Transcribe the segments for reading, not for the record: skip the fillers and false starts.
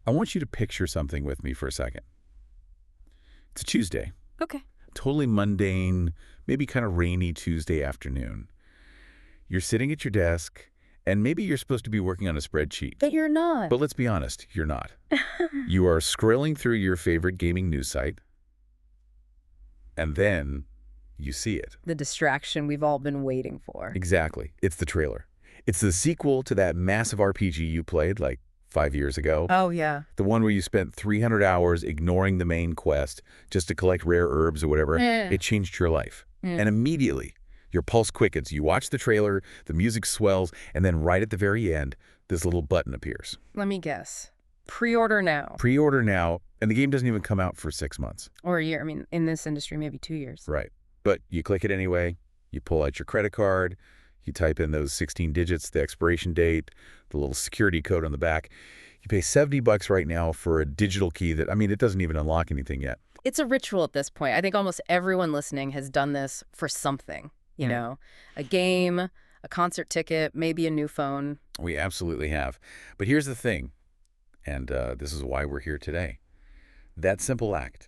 I want you to picture something with me for a second. It's a Tuesday. Okay. Totally mundane, maybe kind of rainy Tuesday afternoon. You're sitting at your desk, and maybe you're supposed to be working on a spreadsheet. But you're not. But let's be honest, you're not. You are scrolling through your favorite gaming news site, and then you see it. The distraction we've all been waiting for. Exactly. It's the trailer. It's the sequel to that massive RPG you played like 5 years ago. Oh, yeah. The one where you spent 300 hours ignoring the main quest just to collect rare herbs or whatever. It changed your life. And immediately, your pulse quickens. You watch the trailer, the music swells, and then right at the very end, this little button appears. Let me guess. Pre-order now. Pre-order now, and the game doesn't even come out for 6 months. Or a year. I mean, in this industry, maybe 2 years. Right. But you click it anyway. You pull out your credit card. You type in those 16 digits, the expiration date, the little security code on the back. You pay $70 right now for a digital key that, I mean, it doesn't even unlock anything yet. It's a ritual at this point. I think almost everyone listening has done this for something, you know, a game, a concert ticket, maybe a new phone. We absolutely have. But here's the thing, and this is why we're here today. That simple act,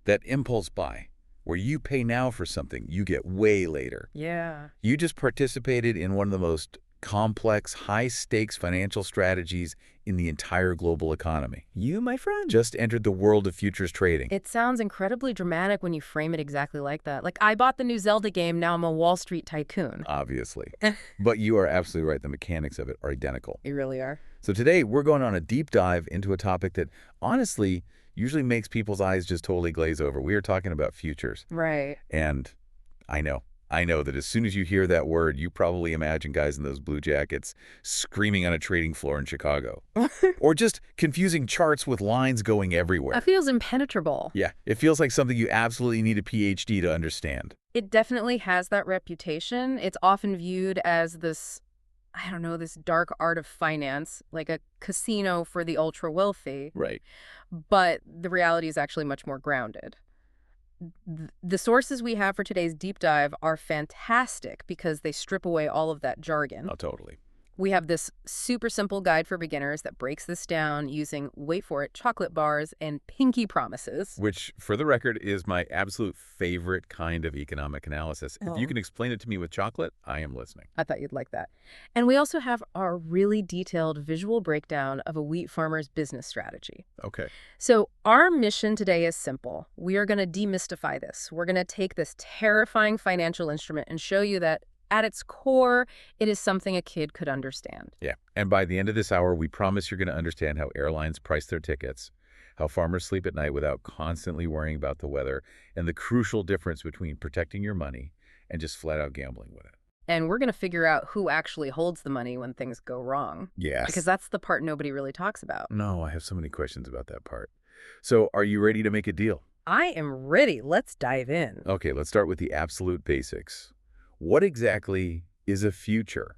that impulse buy, where you pay now for something you get way later. Yeah. You just participated in one of the most complex, high-stakes financial strategies in the entire global economy. You, my friend, just entered the world of futures trading. It sounds incredibly dramatic when you frame it exactly like that. Like, I bought the new Zelda game, now I'm a Wall Street tycoon. Obviously. But you are absolutely right. The mechanics of it are identical. You really are. So today, we're going on a deep dive into a topic that, honestly, usually makes people's eyes just totally glaze over. We are talking about futures. Right. And I know that as soon as you hear that word, you probably imagine guys in those blue jackets screaming on a trading floor in Chicago. Or just confusing charts with lines going everywhere. That feels impenetrable. Yeah, it feels like something you absolutely need a PhD to understand. It definitely has that reputation. It's often viewed as this, I don't know, this dark art of finance, like a casino for the ultra-wealthy. Right. But the reality is actually much more grounded. The sources we have for today's deep dive are fantastic because they strip away all of that jargon. Oh, totally. We have this super simple guide for beginners that breaks this down using, wait for it, chocolate bars and pinky promises. Which, for the record, is my absolute favorite kind of economic analysis. If you can explain it to me with chocolate, I am listening. I thought you'd like that. And we also have our really detailed visual breakdown of a wheat farmer's business strategy. Okay. So our mission today is simple. We are going to demystify this. We're going to take this terrifying financial instrument and show you that at its core, it is something a kid could understand. Yeah. And by the end of this hour, we promise you're going to understand how airlines price their tickets, how farmers sleep at night without constantly worrying about the weather, and the crucial difference between protecting your money and just flat out gambling with it. And we're going to figure out who actually holds the money when things go wrong. Yes. Because that's the part nobody really talks about. No, I have so many questions about that part. So are you ready to make a deal? I am ready. Let's dive in. Okay, let's start with the absolute basics. What exactly is a future?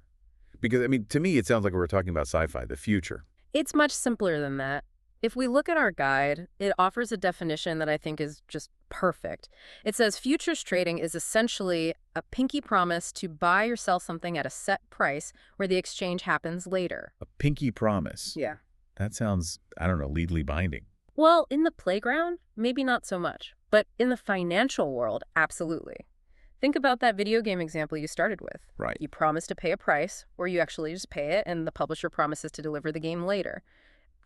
Because, I mean, to me, it sounds like we're talking about sci-fi, the future. It's much simpler than that. If we look at our guide, it offers a definition that I think is just perfect. It says futures trading is essentially a pinky promise to buy or sell something at a set price where the exchange happens later. A pinky promise. Yeah. That sounds, I don't know, legally binding. Well, in the playground, maybe not so much. But in the financial world, absolutely. Think about that video game example you started with. Right. You promise to pay a price, or you actually just pay it, and the publisher promises to deliver the game later.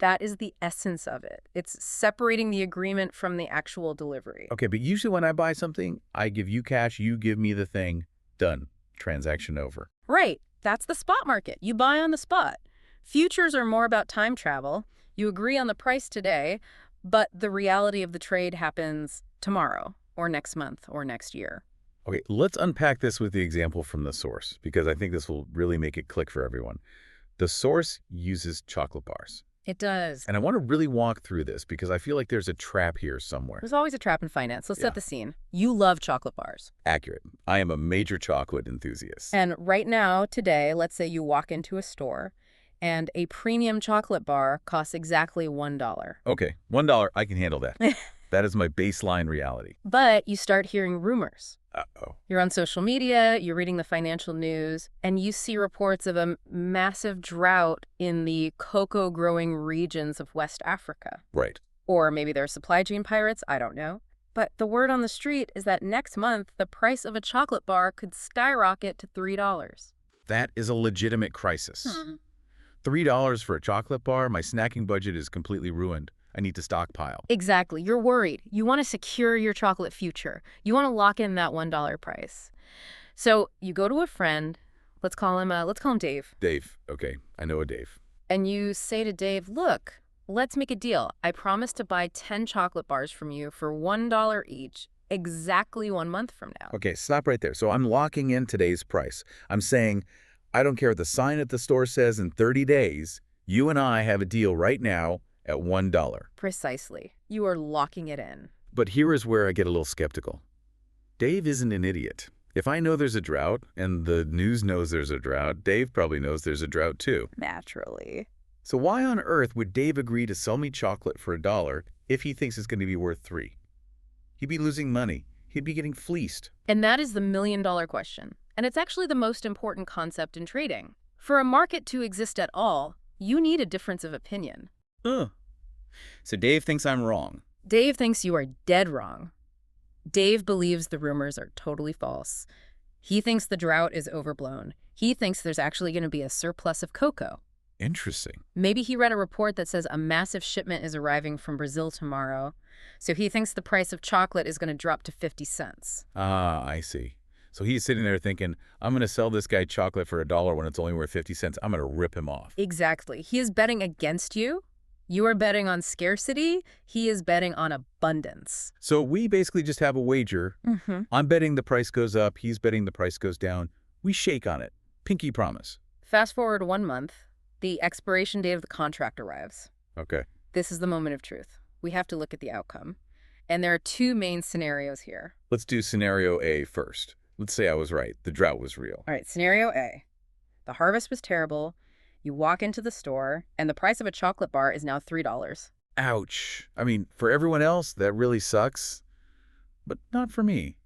That is the essence of it. It's separating the agreement from the actual delivery. Okay, but usually when I buy something, I give you cash, you give me the thing. Done. Transaction over. Right. That's the spot market. You buy on the spot. Futures are more about time travel. You agree on the price today, but the reality of the trade happens tomorrow, or next month, or next year. Okay, let's unpack this with the example from the source, because I think this will really make it click for everyone. The source uses chocolate bars. It does. And I want to really walk through this because I feel like there's a trap here somewhere. There's always a trap in finance. Let's set the scene. You love chocolate bars. Accurate. I am a major chocolate enthusiast. And right now, today, let's say you walk into a store and a premium chocolate bar costs exactly $1. Okay, $1, I can handle that. That is my baseline reality. But you start hearing rumors. Uh-oh. You're on social media, you're reading the financial news, and you see reports of a massive drought in the cocoa-growing regions of West Africa. Right. Or maybe they're supply chain pirates, I don't know. But the word on the street is that next month, the price of a chocolate bar could skyrocket to $3. That is a legitimate crisis. $3 for a chocolate bar? My snacking budget is completely ruined. I need to stockpile. Exactly. You're worried. You want to secure your chocolate future. You want to lock in that $1 price. So you go to a friend. Let's call him Dave. Dave. Okay. I know a Dave. And you say to Dave, look, let's make a deal. I promise to buy 10 chocolate bars from you for $1 each exactly 1 month from now. Okay, stop right there. So I'm locking in today's price. I'm saying, I don't care what the sign at the store says in 30 days, you and I have a deal right now at $1. Precisely. You are locking it in. But here is where I get a little skeptical. Dave isn't an idiot. If I know there's a drought, and the news knows there's a drought, Dave probably knows there's a drought too. Naturally. So why on earth would Dave agree to sell me chocolate for $1 if he thinks it's going to be worth $3? He'd be losing money. He'd be getting fleeced. And that is the million-dollar question. And it's actually the most important concept in trading. For a market to exist at all, you need a difference of opinion. So Dave thinks I'm wrong. Dave thinks you are dead wrong. Dave believes the rumors are totally false. He thinks the drought is overblown. He thinks there's actually going to be a surplus of cocoa. Interesting. Maybe he read a report that says a massive shipment is arriving from Brazil tomorrow. So he thinks the price of chocolate is going to drop to 50 cents. Ah, I see. So he's sitting there thinking, I'm going to sell this guy chocolate for $1 when it's only worth 50 cents. I'm going to rip him off. Exactly. He is betting against you. You are betting on scarcity. He is betting on abundance. So we basically just have a wager. I'm betting the price goes up. He's betting the price goes down. We shake on it. Pinky promise. Fast forward 1 month. The expiration date of the contract arrives. Okay. This is the moment of truth. We have to look at the outcome. And there are 2 main scenarios here. Let's do scenario A first. Let's say I was right. The drought was real. All right, scenario A. The harvest was terrible. You walk into the store, and the price of a chocolate bar is now $3. Ouch. I mean, for everyone else, that really sucks. But not for me.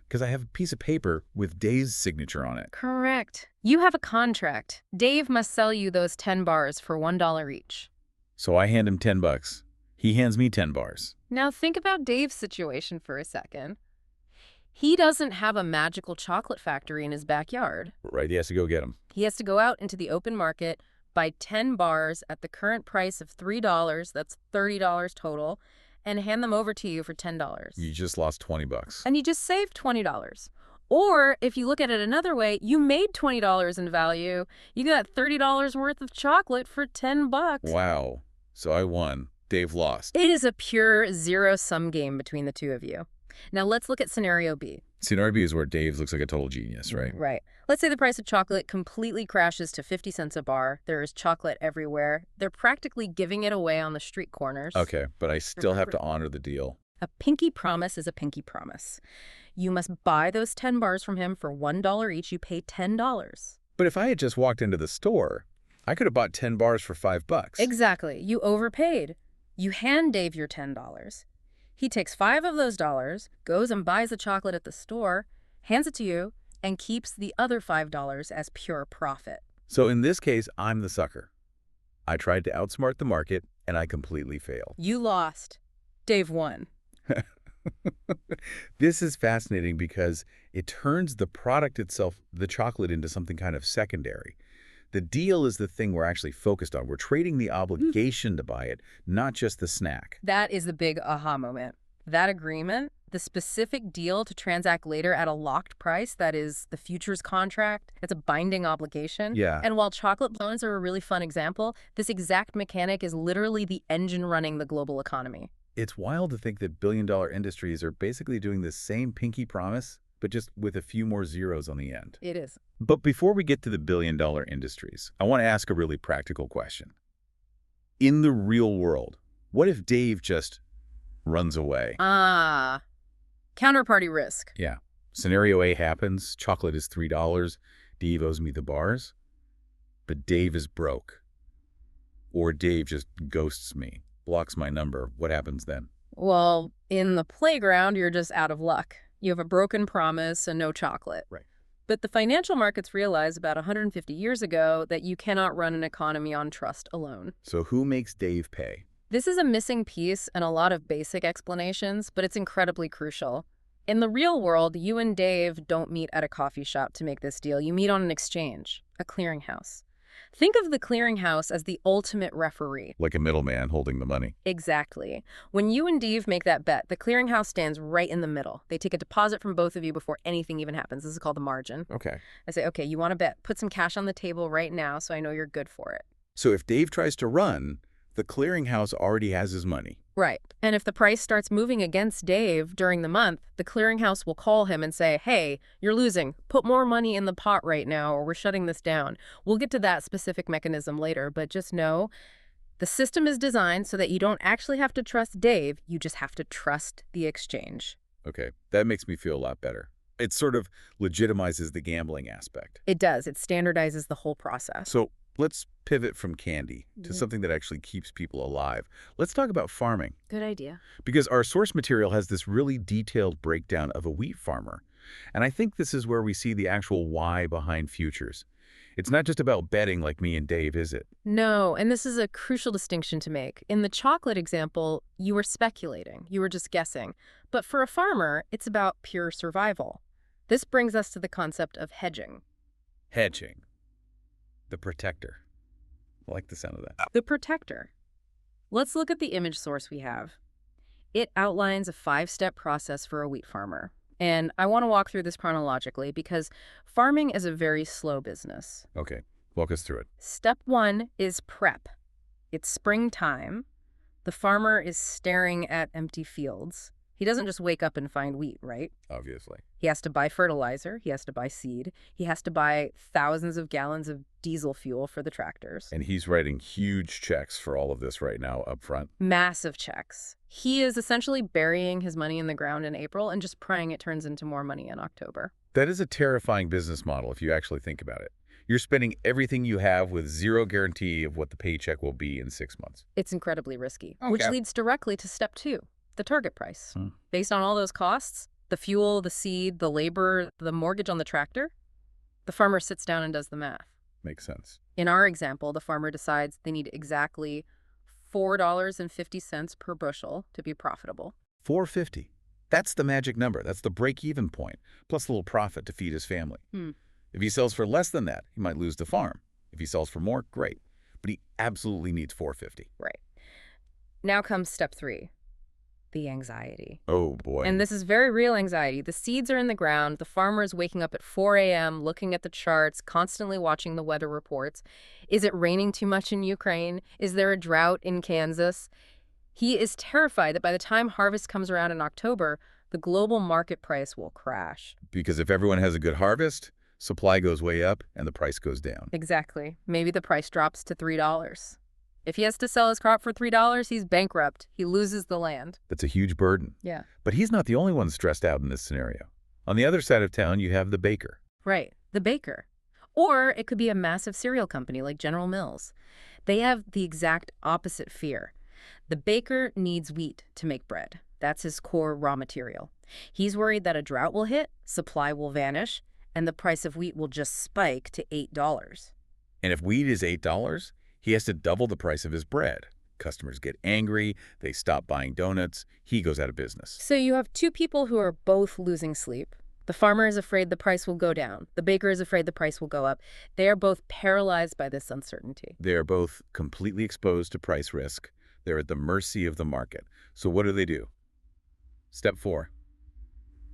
Because I have a piece of paper with Dave's signature on it. Correct. You have a contract. Dave must sell you those 10 bars for $1 each. So I hand him $10. He hands me 10 bars. Now think about Dave's situation for a second. He doesn't have a magical chocolate factory in his backyard. Right, he has to go get them. He has to go out into the open market, buy 10 bars at the current price of $3, that's $30 total, and hand them over to you for $10. You just lost $20. And you just saved $20. Or if you look at it another way, you made $20 in value. You got $30 worth of chocolate for $10. Wow. So I won. Dave lost. It is a pure zero-sum game between the two of you. Now let's look at scenario B. Scenario B is where Dave looks like a total genius, right? Right. Let's say the price of chocolate completely crashes to 50 cents a bar. There is chocolate everywhere. They're practically giving it away on the street corners. Okay, but I still have to honor the deal. A pinky promise is a pinky promise. You must buy those 10 bars from him for $1 each. You pay $10. But if I had just walked into the store, I could have bought 10 bars for $5. Exactly. You overpaid. You hand Dave your $10. He takes 5 of those dollars, goes and buys the chocolate at the store, hands it to you, and keeps the other $5 as pure profit. So in this case, I'm the sucker. I tried to outsmart the market, and I completely failed. You lost. Dave won. This is fascinating because it turns the product itself, the chocolate, into something kind of secondary. The deal is the thing we're actually focused on. We're trading the obligation to buy it, not just the snack. That is the big aha moment. That agreement, the specific deal to transact later at a locked price, that is the futures contract, it's a binding obligation. Yeah. And while chocolate loans are a really fun example, this exact mechanic is literally the engine running the global economy. It's wild to think that billion-dollar industries are basically doing the same pinky promise, but just with a few more zeros on the end. It is. But before we get to the billion-dollar industries, I want to ask a really practical question. In the real world, what if Dave just runs away? Counterparty risk. Yeah. Scenario A happens, chocolate is $3, Dave owes me the bars, but Dave is broke. Or Dave just ghosts me, blocks my number. What happens then? Well, in the playground, you're just out of luck. You have a broken promise and no chocolate. Right. But the financial markets realized about 150 years ago that you cannot run an economy on trust alone. So who makes Dave pay? This is a missing piece and a lot of basic explanations, but it's incredibly crucial. In the real world, you and Dave don't meet at a coffee shop to make this deal. You meet on an exchange, a clearinghouse. Think of the clearinghouse as the ultimate referee. Like a middleman holding the money. Exactly. When you and Dave make that bet, the clearinghouse stands right in the middle. They take a deposit from both of you before anything even happens. This is called the margin. Okay. I say, okay, you want to bet. Put some cash on the table right now so I know you're good for it. So if Dave tries to run, the clearinghouse already has his money. Right. And if the price starts moving against Dave during the month, the clearinghouse will call him and say, hey, you're losing. Put more money in the pot right now or we're shutting this down. We'll get to that specific mechanism later, but just know the system is designed so that you don't actually have to trust Dave. You just have to trust the exchange. Okay, that makes me feel a lot better. It sort of legitimizes the gambling aspect. It does. It standardizes the whole process. So let's pivot from candy to something that actually keeps people alive. Let's talk about farming. Good idea. Because our source material has this really detailed breakdown of a wheat farmer. And I think this is where we see the actual why behind futures. It's not just about betting like me and Dave, is it? No, and this is a crucial distinction to make. In the chocolate example, you were speculating. You were just guessing. But for a farmer, it's about pure survival. This brings us to the concept of hedging. Hedging. The protector. I like the sound of that. The protector. Let's look at the image source we have. It outlines a 5-step process for a wheat farmer. And I want to walk through this chronologically because farming is a very slow business. Okay, walk us through it. Step 1 is prep. It's springtime. The farmer is staring at empty fields. He doesn't just wake up and find wheat, right? Obviously. He has to buy fertilizer. He has to buy seed. He has to buy thousands of gallons of diesel fuel for the tractors. And he's writing huge checks for all of this right now up front. Massive checks. He is essentially burying his money in the ground in April and just praying it turns into more money in October. That is a terrifying business model if you actually think about it. You're spending everything you have with zero guarantee of what the paycheck will be in 6 months. It's incredibly risky, Okay. which leads directly to step 2, the target price. Based on all those costs, the fuel, the seed, the labor, the mortgage on the tractor, the farmer sits down and does the math. Makes sense. In our example, the farmer decides they need exactly $4.50 per bushel to be profitable. $4.50. That's the magic number. That's the break-even point, plus a little profit to feed his family. If he sells for less than that, he might lose the farm. If he sells for more, great. But he absolutely needs $4.50. Right. Now comes step 3, the anxiety. Oh, boy. And this is very real anxiety. The seeds are in the ground. The farmer is waking up at 4 a.m., looking at the charts, constantly watching the weather reports. Is it raining too much in Ukraine? Is there a drought in Kansas? He is terrified that by the time harvest comes around in October, the global market price will crash. Because if everyone has a good harvest, supply goes way up and the price goes down. Exactly. Maybe the price drops to $3. If he has to sell his crop for $3, he's bankrupt. He loses the land. That's a huge burden. Yeah. But he's not the only one stressed out in this scenario. On the other side of town, you have the baker. Right. The baker. Or it could be a massive cereal company like General Mills. They have the exact opposite fear. The baker needs wheat to make bread. That's his core raw material. He's worried that a drought will hit, supply will vanish, and the price of wheat will just spike to $8. And if wheat is $8, he has to double the price of his bread. Customers get angry, they stop buying donuts, he goes out of business. So you have two people who are both losing sleep. The farmer is afraid the price will go down. The baker is afraid the price will go up. They are both paralyzed by this uncertainty. They are both completely exposed to price risk. They're at the mercy of the market. So what do? Step 4,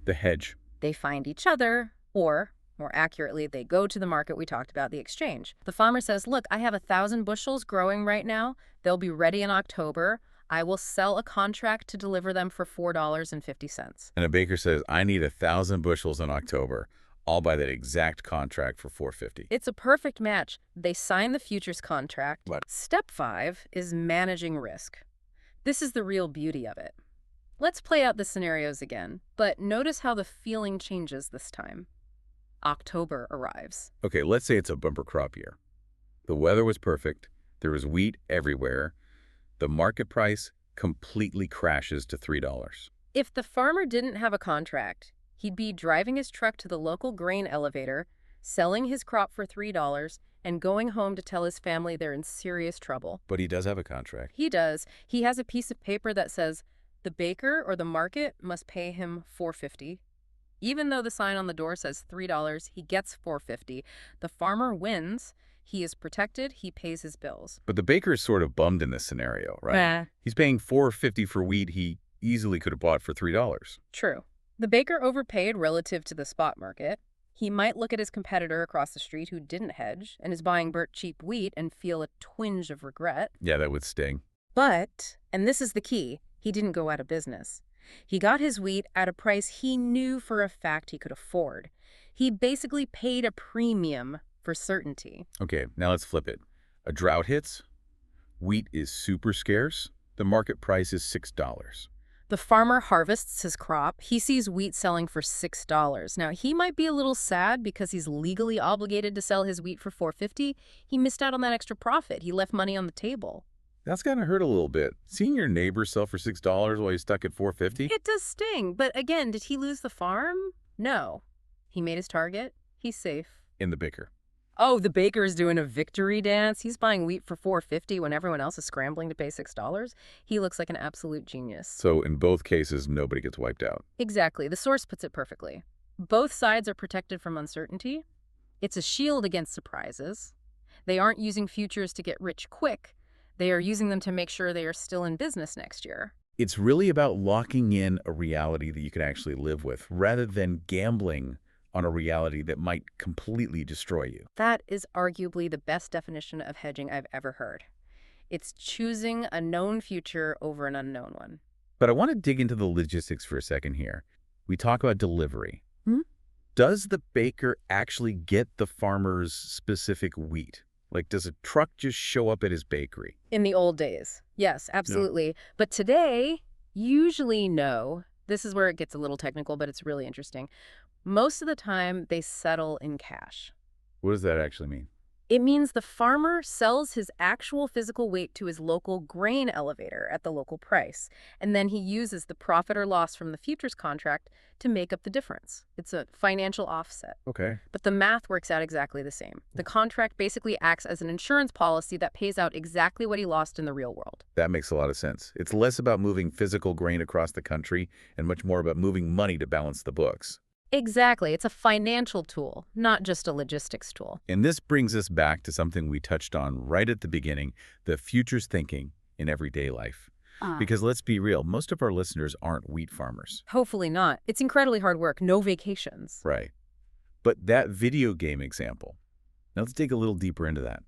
the hedge. They find each other, or more accurately, they go to the market we talked about, the exchange. The farmer says, look, I have 1,000 bushels growing right now. They'll be ready in October. I will sell a contract to deliver them for $4.50. And a baker says, I need 1,000 bushels in October. I'll buy that exact contract for $4.50. It's a perfect match. They sign the futures contract. What? Step 5 is managing risk. This is the real beauty of it. Let's play out the scenarios again, but notice how the feeling changes this time. October arrives. Okay, let's say it's a bumper crop year. The weather was perfect. There was wheat everywhere. The market price completely crashes to $3. If the farmer didn't have a contract, he'd be driving his truck to the local grain elevator, selling his crop for $3, and going home to tell his family they're in serious trouble. But he does have a contract. He does. He has a piece of paper that says the baker or the market must pay him $4.50. Even though the sign on the door says $3, he gets $4.50. The farmer wins. He is protected. He pays his bills. But the baker is sort of bummed in this scenario, right? He's paying $4.50 for wheat he easily could have bought for $3. True. The baker overpaid relative to the spot market. He might look at his competitor across the street who didn't hedge and is buying cheap wheat and feel a twinge of regret. Yeah, that would sting. But, and this is the key, he didn't go out of business. He got his wheat at a price he knew for a fact he could afford. He basically paid a premium for certainty. Okay, now let's flip it. A drought hits. Wheat is super scarce. The market price is $6. The farmer harvests his crop. He sees wheat selling for $6. Now, he might be a little sad because he's legally obligated to sell his wheat for $4.50. He missed out on that extra profit. He left money on the table. That's gotta hurt a little bit. Seeing your neighbor sell for $6 while he's stuck at $4.50? It does sting. But again, did he lose the farm? No. He made his target. He's safe. In the baker. Oh, the baker's doing a victory dance. He's buying wheat for $4.50 when everyone else is scrambling to pay $6. He looks like an absolute genius. So in both cases, nobody gets wiped out. Exactly. The source puts it perfectly. Both sides are protected from uncertainty. It's a shield against surprises. They aren't using futures to get rich quick. They are using them to make sure they are still in business next year. It's really about locking in a reality that you can actually live with, rather than gambling on a reality that might completely destroy you. That is arguably the best definition of hedging I've ever heard. It's choosing a known future over an unknown one. But I want to dig into the logistics for a second here. We talk about delivery. Hmm? Does the baker actually get the farmer's specific wheat? Like, does a truck just show up at his bakery? In the old days, yes, absolutely. No. But today, usually no. This is where it gets a little technical, but it's really interesting. Most of the time, they settle in cash. What does that actually mean? It means the farmer sells his actual physical weight to his local grain elevator at the local price, and then he uses the profit or loss from the futures contract to make up the difference. It's a financial offset. Okay. But the math works out exactly the same. The contract basically acts as an insurance policy that pays out exactly what he lost in the real world. That makes a lot of sense. It's less about moving physical grain across the country and much more about moving money to balance the books. Exactly. It's a financial tool, not just a logistics tool. And this brings us back to something we touched on right at the beginning, the futures thinking in everyday life. Because let's be real, most of our listeners aren't wheat farmers. Hopefully not. It's incredibly hard work, no vacations. Right. But that video game example, now let's dig a little deeper into that.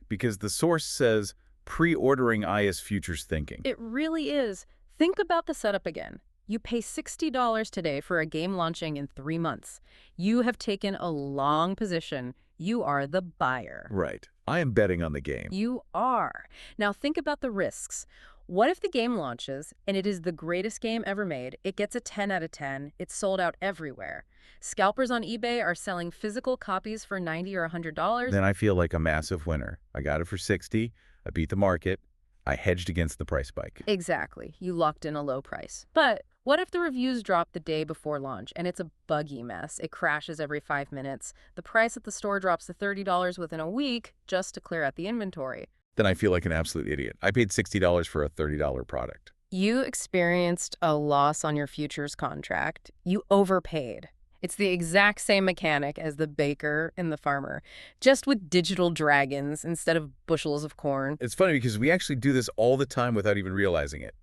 Because the source says pre-ordering IS futures thinking. It really is. Think about the setup again. You pay $60 today for a game launching in 3 months. You have taken a long position. You are the buyer. Right. I am betting on the game. You are. Now think about the risks. What if the game launches and it is the greatest game ever made? It gets a 10 out of 10. It's sold out everywhere. Scalpers on eBay are selling physical copies for $90 or $100. Then I feel like a massive winner. I got it for $60. I beat the market. I hedged against the price spike. Exactly. You locked in a low price. But what if the reviews drop the day before launch and it's a buggy mess? It crashes every 5 minutes. The price at the store drops to $30 within a week just to clear out the inventory. Then I feel like an absolute idiot. I paid $60 for a $30 product. You experienced a loss on your futures contract. You overpaid. It's the exact same mechanic as the baker and the farmer, just with digital dragons instead of bushels of corn. It's funny because we actually do this all the time without even realizing it.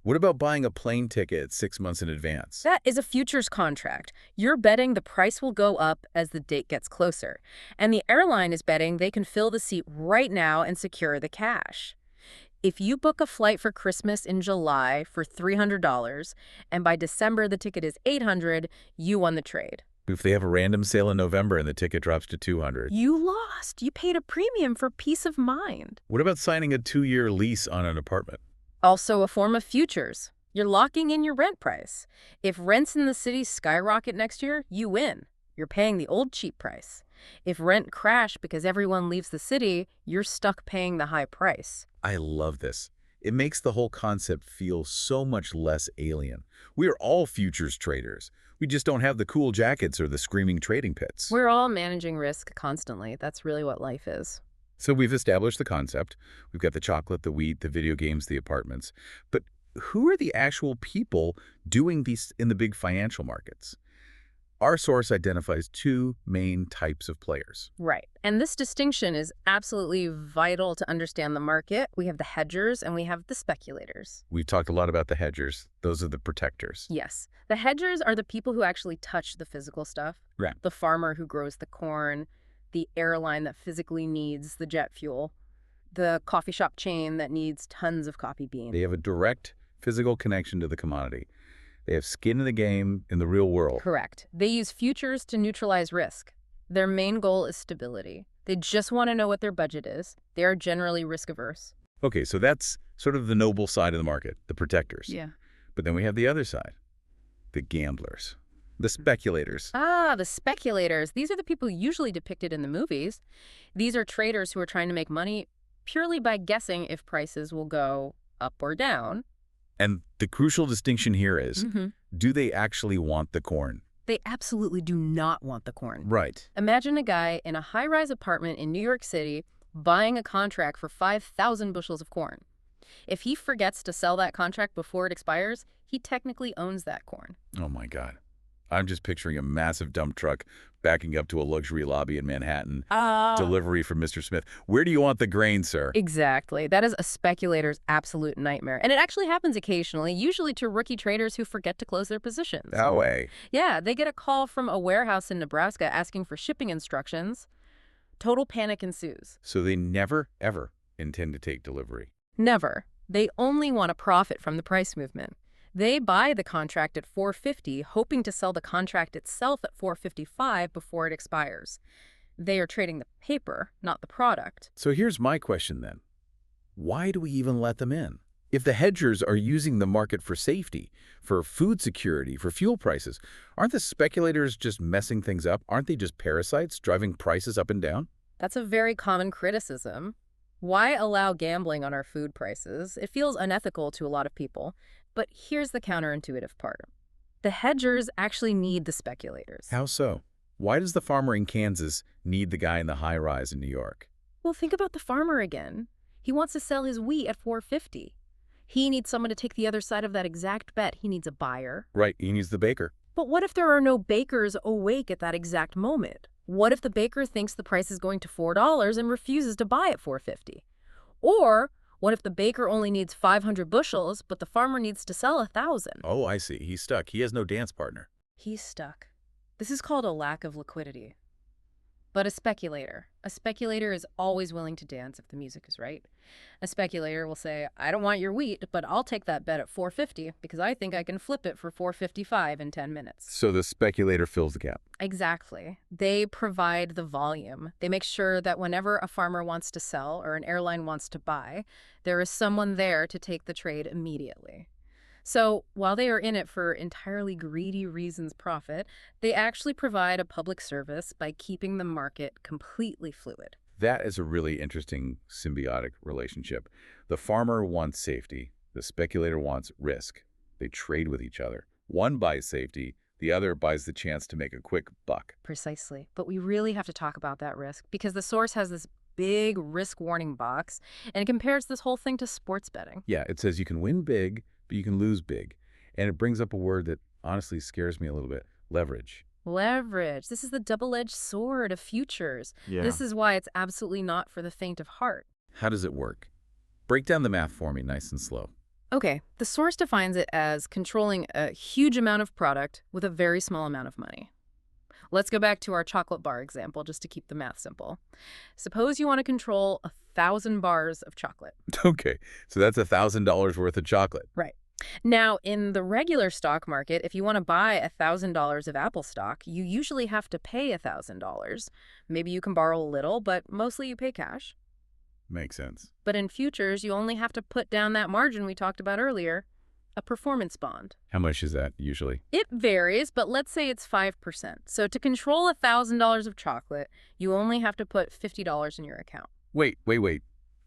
What about buying a plane ticket 6 months in advance? That is a futures contract. You're betting the price will go up as the date gets closer. And the airline is betting they can fill the seat right now and secure the cash. If you book a flight for Christmas in July for $300, and by December the ticket is $800, you won the trade. If they have a random sale in November and the ticket drops to $200. You lost. You paid a premium for peace of mind. What about signing a 2-year lease on an apartment? Also a form of futures. You're locking in your rent price. If rents in the city skyrocket next year, you win. You're paying the old cheap price. If rent crash because everyone leaves the city, you're stuck paying the high price. I love this. It makes the whole concept feel so much less alien. We are all futures traders. We just don't have the cool jackets or the screaming trading pits. We're all managing risk constantly. That's really what life is. So we've established the concept. We've got the chocolate, the wheat, the video games, the apartments. But who are the actual people doing these in the big financial markets? Our source identifies two main types of players. Right. And this distinction is absolutely vital to understand the market. We have the hedgers and we have the speculators. We've talked a lot about the hedgers. Those are the protectors. Yes. The hedgers are the people who actually touch the physical stuff. Right. The farmer who grows the corn, the airline that physically needs the jet fuel, the coffee shop chain that needs tons of coffee beans. They have a direct physical connection to the commodity. They have skin in the game in the real world. Correct. They use futures to neutralize risk. Their main goal is stability. They just want to know what their budget is. They are generally risk-averse. Okay, so that's sort of the noble side of the market, the protectors. Yeah. But then we have the other side, the gamblers, the speculators. Ah, the speculators. These are the people usually depicted in the movies. These are traders who are trying to make money purely by guessing if prices will go up or down. And the crucial distinction here is, do they actually want the corn? They absolutely do not want the corn. Right. Imagine a guy in a high-rise apartment in New York City buying a contract for 5,000 bushels of corn. If he forgets to sell that contract before it expires, he technically owns that corn. Oh, my God. I'm just picturing a massive dump truck backing up to a luxury lobby in Manhattan. Delivery from Mr. Smith. Where do you want the grain, sir? Exactly. That is a speculator's absolute nightmare. And it actually happens occasionally, usually to rookie traders who forget to close their positions. That way. Yeah, they get a call from a warehouse in Nebraska asking for shipping instructions. Total panic ensues. So they never, ever intend to take delivery. Never. They only want to profit from the price movement. They buy the contract at $4.50, hoping to sell the contract itself at $4.55 before it expires. They are trading the paper, not the product. So here's my question then. Why do we even let them in? If the hedgers are using the market for safety, for food security, for fuel prices, aren't the speculators just messing things up? Aren't they just parasites driving prices up and down? That's a very common criticism. Why allow gambling on our food prices? It feels unethical to a lot of people. But here's the counterintuitive part. The hedgers actually need the speculators. How so? Why does the farmer in Kansas need the guy in the high-rise in New York? Well, think about the farmer again. He wants to sell his wheat at $4.50. He needs someone to take the other side of that exact bet. He needs a buyer. Right, he needs the baker. But what if there are no bakers awake at that exact moment? What if the baker thinks the price is going to $4 and refuses to buy at $4.50? Or what if the baker only needs 500 bushels, but the farmer needs to sell 1,000? Oh, I see. He's stuck. He has no dance partner. He's stuck. This is called a lack of liquidity. But a speculator is always willing to dance if the music is right. A speculator will say, I don't want your wheat, but I'll take that bet at $4.50 because I think I can flip it for $4.55 in 10 minutes. So the speculator fills the gap. Exactly. They provide the volume. They make sure that whenever a farmer wants to sell or an airline wants to buy, there is someone there to take the trade immediately. So while they are in it for entirely greedy reasons profit, they actually provide a public service by keeping the market completely fluid. That is a really interesting symbiotic relationship. The farmer wants safety. The speculator wants risk. They trade with each other. One buys safety. The other buys the chance to make a quick buck. Precisely. But we really have to talk about that risk because the source has this big risk warning box and it compares this whole thing to sports betting. Yeah, it says you can win big, but you can lose big. And it brings up a word that honestly scares me a little bit, leverage. Leverage. This is the double-edged sword of futures. Yeah. This is why it's absolutely not for the faint of heart. How does it work? Break down the math for me nice and slow. Okay, the source defines it as controlling a huge amount of product with a very small amount of money. Let's go back to our chocolate bar example just to keep the math simple. Suppose you want to control 1,000 bars of chocolate. Okay, so that's $1,000 worth of chocolate. Right. Now, in the regular stock market, if you want to buy $1,000 of Apple stock, you usually have to pay $1,000. Maybe you can borrow a little, but mostly you pay cash. Makes sense. But in futures, you only have to put down that margin we talked about earlier, a performance bond. How much is that usually? It varies, but let's say it's 5%. So to control $1,000 of chocolate, you only have to put $50 in your account. Wait.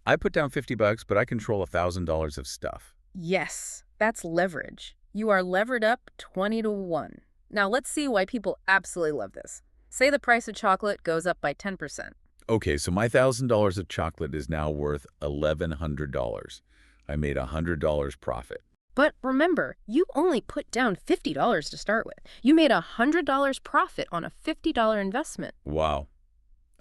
I put down $50, but I control $1,000 of stuff. Yes, that's leverage. You are levered up 20 to 1. Now let's see why people absolutely love this. Say the price of chocolate goes up by 10%. Okay, so my $1,000 of chocolate is now worth $1,100. I made $100 profit. But remember, you only put down $50 to start with. You made $100 profit on a $50 investment. Wow.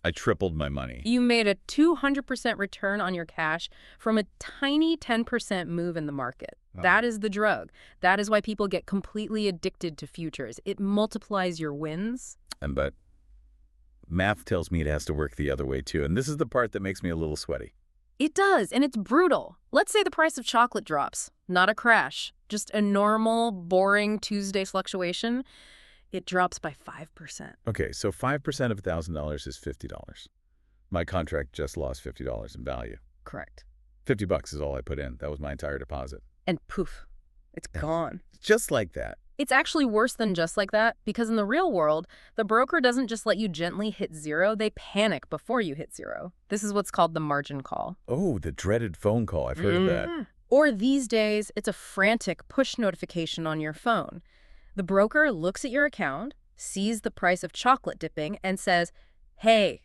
I tripled my money. You made a 200% return on your cash from a tiny 10% move in the market. Wow. That is the drug. That is why people get completely addicted to futures. It multiplies your wins. But math tells me it has to work the other way too, and this is the part that makes me a little sweaty. It does, and it's brutal. Let's say the price of chocolate drops. Not a crash, just a normal, boring Tuesday fluctuation. It drops by 5%. Okay, so 5% of $1,000 is $50. My contract just lost $50 in value. Correct. $50 is all I put in. That was my entire deposit. And poof, it's gone. Just like that. It's actually worse than just like that, because in the real world, the broker doesn't just let you gently hit zero, they panic before you hit zero. This is what's called the margin call. Oh, the dreaded phone call. I've heard of that. Or these days, it's a frantic push notification on your phone. The broker looks at your account, sees the price of chocolate dipping, and says, hey,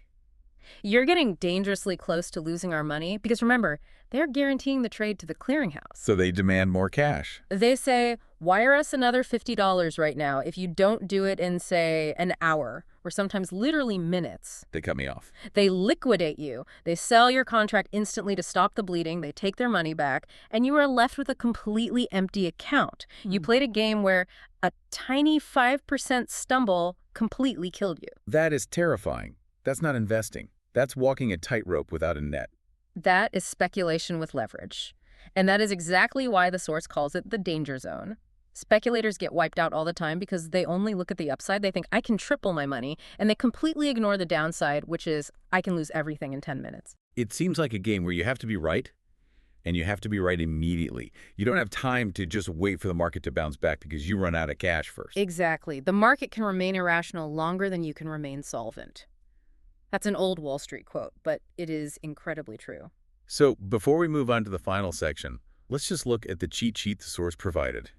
you're getting dangerously close to losing our money, because remember, they're guaranteeing the trade to the clearinghouse. So they demand more cash. They say, wire us another $50 right now if you don't do it in, say, an hour, or sometimes literally minutes. They cut me off. They liquidate you. They sell your contract instantly to stop the bleeding. They take their money back, and you are left with a completely empty account. You played a game where a tiny 5% stumble completely killed you. That is terrifying. That's not investing. That's walking a tightrope without a net. That is speculation with leverage. And that is exactly why the source calls it the danger zone. Speculators get wiped out all the time because they only look at the upside. They think, I can triple my money, and they completely ignore the downside, which is, I can lose everything in 10 minutes. It seems like a game where you have to be right, and you have to be right immediately. You don't have time to just wait for the market to bounce back because you run out of cash first. Exactly. The market can remain irrational longer than you can remain solvent. That's an old Wall Street quote, but it is incredibly true. So before we move on to the final section, let's just look at the cheat sheet the source provided.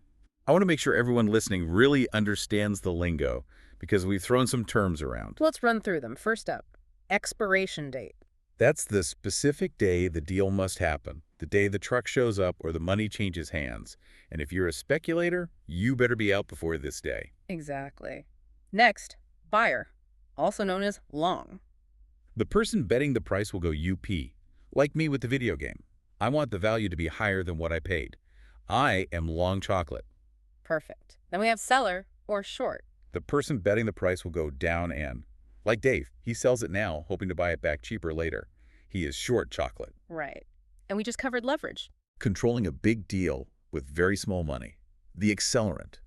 I want to make sure everyone listening really understands the lingo because we've thrown some terms around. Let's run through them. First up, expiration date. That's the specific day the deal must happen, the day the truck shows up or the money changes hands. And if you're a speculator, you better be out before this day. Exactly. Next, buyer, also known as long. The person betting the price will go UP, like me with the video game. I want the value to be higher than what I paid. I am long chocolate. Perfect. Then we have seller, or short. The person betting the price will go down and, like Dave, he sells it now, hoping to buy it back cheaper later. He is short chocolate. Right. And we just covered leverage. Controlling a big deal with very small money. The accelerant.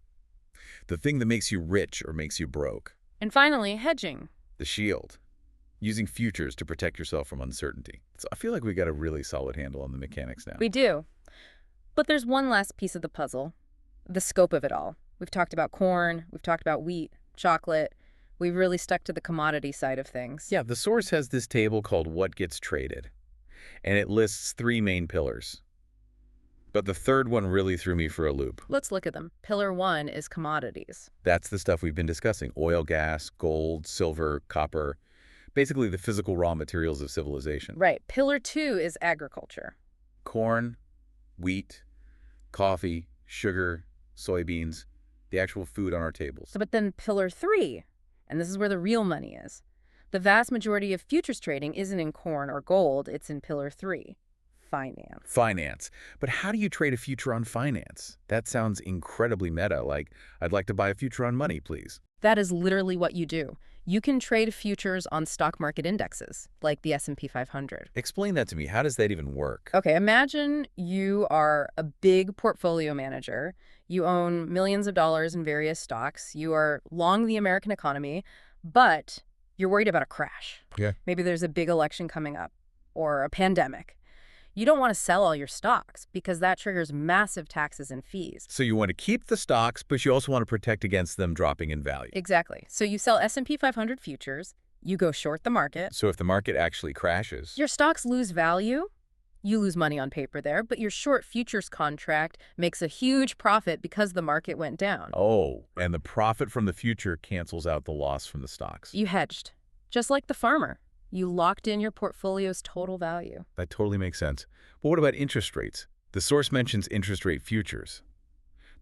The thing that makes you rich or makes you broke. And finally, hedging. The shield. Using futures to protect yourself from uncertainty. So I feel like we got a really solid handle on the mechanics now. We do. But there's one last piece of the puzzle. The scope of it all. We've talked about corn, we've talked about wheat, chocolate. We've really stuck to the commodity side of things. Yeah, the source has this table called What Gets Traded, and it lists 3 main pillars. But the third one really threw me for a loop. Let's look at them. Pillar 1 is commodities. That's the stuff we've been discussing. Oil, gas, gold, silver, copper. Basically the physical raw materials of civilization. Right. Pillar 2 is agriculture. Corn, wheat, coffee, sugar, soybeans, the actual food on our tables. But then pillar 3, and this is where the real money is. The vast majority of futures trading isn't in corn or gold, it's in pillar 3, finance. Finance. But how do you trade a future on finance? That sounds incredibly meta, like, I'd like to buy a future on money, please. That is literally what you do. You can trade futures on stock market indexes, like the S&P 500. Explain that to me. How does that even work? Okay, imagine you are a big portfolio manager. You own millions of dollars in various stocks. You are long the American economy, but you're worried about a crash. Yeah. Maybe there's a big election coming up or a pandemic. You don't want to sell all your stocks because that triggers massive taxes and fees. So you want to keep the stocks, but you also want to protect against them dropping in value. Exactly. So you sell S&P 500 futures, you go short the market. So if the market actually crashes, Your stocks lose value, You lose money on paper there, but your short futures contract makes a huge profit because the market went down. Oh, and the profit from the future cancels out the loss from the stocks. You hedged. Just like the farmer. You locked in your portfolio's total value. That totally makes sense. But what about interest rates? The source mentions interest rate futures.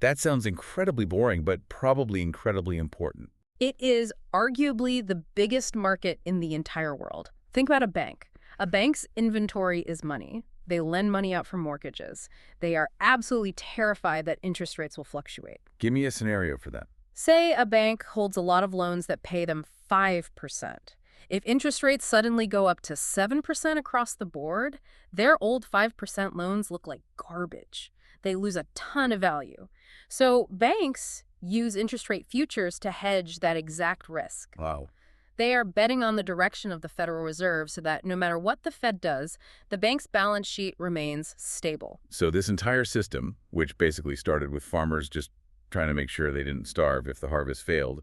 That sounds incredibly boring, but probably incredibly important. It is arguably the biggest market in the entire world. Think about a bank. A bank's inventory is money. They lend money out for mortgages. They are absolutely terrified that interest rates will fluctuate. Give me a scenario for that. Say a bank holds a lot of loans that pay them 5%. If interest rates suddenly go up to 7% across the board, their old 5% loans look like garbage. They lose a ton of value. So banks use interest rate futures to hedge that exact risk. Wow. They are betting on the direction of the Federal Reserve so that no matter what the Fed does, the bank's balance sheet remains stable. So this entire system, which basically started with farmers just trying to make sure they didn't starve if the harvest failed,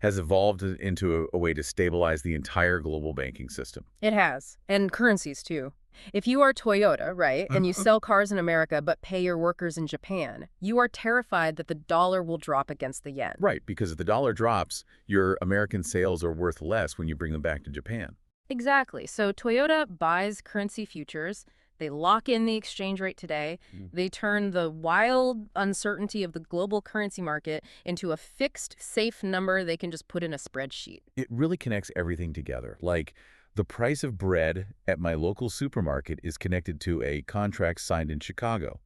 has evolved into a way to stabilize the entire global banking system. It has. And currencies, too. If you are Toyota, right, and you sell cars in America but pay your workers in Japan, you are terrified that the dollar will drop against the yen. Right, because if the dollar drops, your American sales are worth less when you bring them back to Japan. Exactly. So Toyota buys currency futures. They lock in the exchange rate today. They turn the wild uncertainty of the global currency market into a fixed, safe number they can just put in a spreadsheet. It really connects everything together. Like, the price of bread at my local supermarket is connected to a contract signed in Chicago.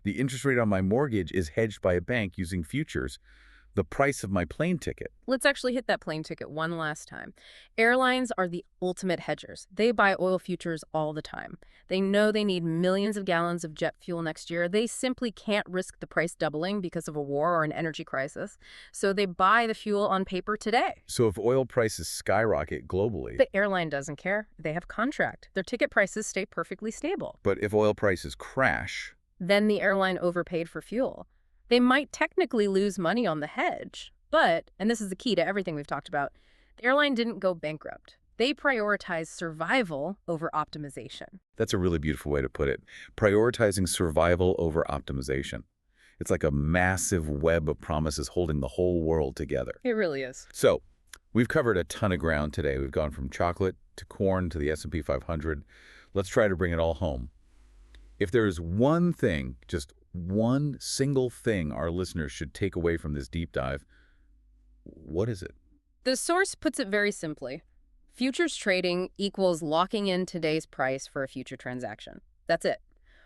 The interest rate on my mortgage is hedged by a bank using futures. The price of my plane ticket. Let's actually hit that plane ticket one last time. Airlines are the ultimate hedgers. They buy oil futures all the time. They know they need millions of gallons of jet fuel next year. They simply can't risk the price doubling because of a war or an energy crisis. So they buy the fuel on paper today. So if oil prices skyrocket globally... The airline doesn't care. They have contract. Their ticket prices stay perfectly stable. But if oil prices crash... Then the airline overpaid for fuel. They might technically lose money on the hedge, but, and this is the key to everything we've talked about, the airline didn't go bankrupt. They prioritized survival over optimization. That's a really beautiful way to put it. Prioritizing survival over optimization. It's like a massive web of promises holding the whole world together. It really is. So, we've covered a ton of ground today. We've gone from chocolate to corn to the S&P 500. Let's try to bring it all home. If there is one thing, just one single thing our listeners should take away from this deep dive, what is it? The source puts it very simply. Futures trading equals locking in today's price for a future transaction. That's it.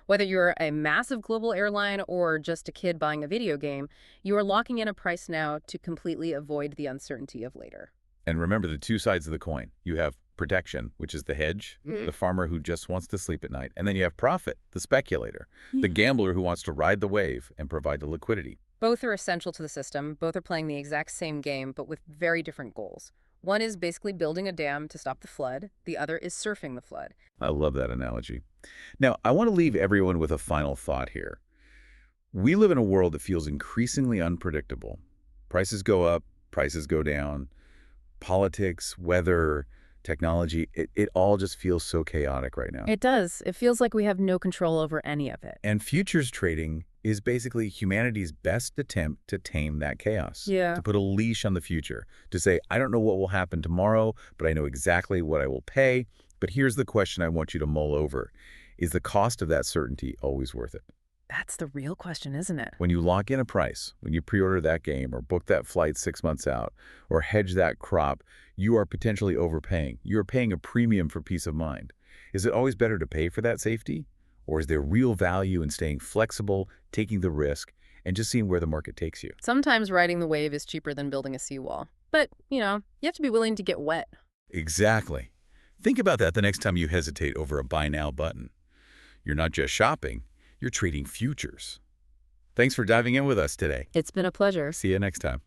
Whether you're a massive global airline or just a kid buying a video game, you are locking in a price now to completely avoid the uncertainty of later. And remember the two sides of the coin. You have protection, which is the hedge, the farmer who just wants to sleep at night. And then you have profit, the speculator, the gambler who wants to ride the wave and provide the liquidity. Both are essential to the system. Both are playing the exact same game, but with very different goals. One is basically building a dam to stop the flood. The other is surfing the flood. I love that analogy. Now, I want to leave everyone with a final thought here. We live in a world that feels increasingly unpredictable. Prices go up, prices go down. Politics, weather, technology, it all just feels so chaotic right now. It does. It feels like we have no control over any of it. And futures trading is basically humanity's best attempt to tame that chaos. Yeah. To put a leash on the future. To say, I don't know what will happen tomorrow, but I know exactly what I will pay. But here's the question I want you to mull over. Is the cost of that certainty always worth it? That's the real question, isn't it? When you lock in a price, when you pre-order that game or book that flight 6 months out or hedge that crop, you are potentially overpaying. You are paying a premium for peace of mind. Is it always better to pay for that safety? Or is there real value in staying flexible, taking the risk, and just seeing where the market takes you? Sometimes riding the wave is cheaper than building a seawall. But, you know, you have to be willing to get wet. Exactly. Think about that the next time you hesitate over a buy now button. You're not just shopping, you're trading futures. Thanks for diving in with us today. It's been a pleasure. See you next time.